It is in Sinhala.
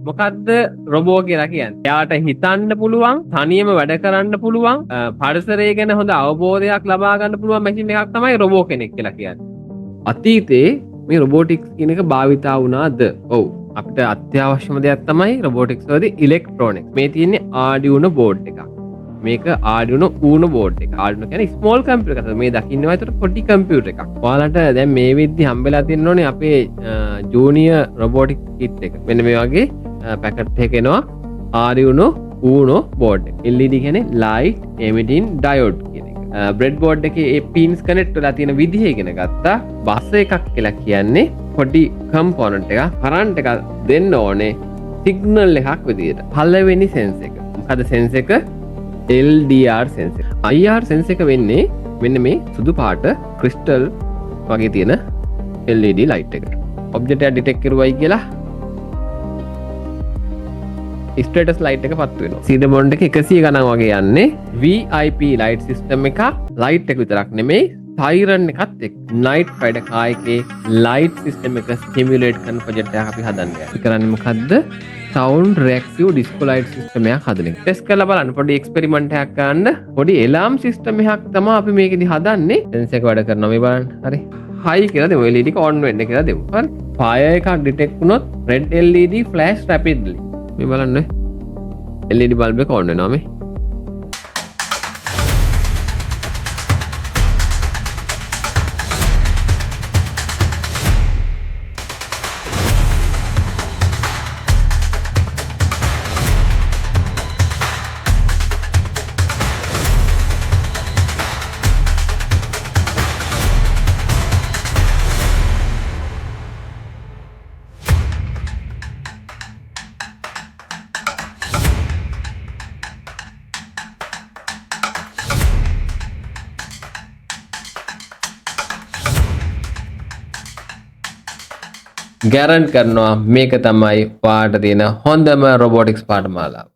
මොකද්ද රොබෝ කියලා කියන්නේ? එයාට හිතන්න පුළුවන්, තනියම වැඩ කරන්න පුළුවන්, පරිසරය ගැන හොඳ අවබෝධයක් ලබා ගන්න පුළුවන් මැෂින් එකක් තමයි රොබෝ කෙනෙක් කියලා කියන්නේ. අතීතේ මේ රොබෝටික්ස් කියන එක භාවිතා වුණාද? ඔව්. අපිට අත්‍යවශ්‍යම දෙයක් තමයි රොබෝටික්ස් වලදී ඉලෙක්ට්‍රොනික්ස්. මේ තියෙන්නේ Arduino board එකක්. මේක Arduino Uno board එක. Arduino කියන්නේ small computer එකක්. මේ දකින්නවා ඒතර පොඩි computer එකක්. ඔයාලට දැන් මේ වෙද්දි හම්බෙලා තියෙනෝනේ අපේ junior robotics kit එක. මෙන්න මේ වගේ පැකට් එකක එනවා Arduino Uno board එක. LED කියන්නේ light emitting diode කියන එක. bread board එකේ ඒ pins connect වෙලා තියෙන විදිහ ඉගෙන ගත්තා. බස් එකක් කියලා කියන්නේ පොඩි component එකක්. current එකක් දෙන්න ඕනේ signal එකක් විදියට. පළවෙනි sense එක. මොකද sense එක LDR sense එක. IR sense එක වෙන්නේ මෙන්න මේ සුදු පාට crystal වගේ තියෙන LED light එකට. object එක detect කරුවයි කියලා status light එක පත් වෙනවා. CD bond එක 100 ගණන් වගේ යන්නේ. VIP light system එක light එක විතරක් නෙමෙයි siren එකත් එක්ක night ride කායකේ light system එක stimulate කරන project එකක් අපි හදන්නේ. අපි කරන්නේ මොකද්ද? sound reactive disco light system එකක් හදන එක. ටෙස්ට් කරලා බලන්න පොඩි එක්ස්පෙරිමන්ට් එකක් ගන්න. පොඩි alarm system එකක් තමයි අපි මේකෙදි හදන්නේ. sense එක වැඩ කරනවා මේ බලන්න. හරි. high කියලා දෙමු. LED එක on වෙන්න කියලා දෙමු. හරි. fire එකක් detect වුණොත් red LED flash rapidly. මේ බලන්න. LED bulb එක on වෙනවා මේ. ගැරන්ට් කරනවා මේක තමයි ඔයාලට තියෙන හොඳම රොබොටික්ස් පාඨමාලාව.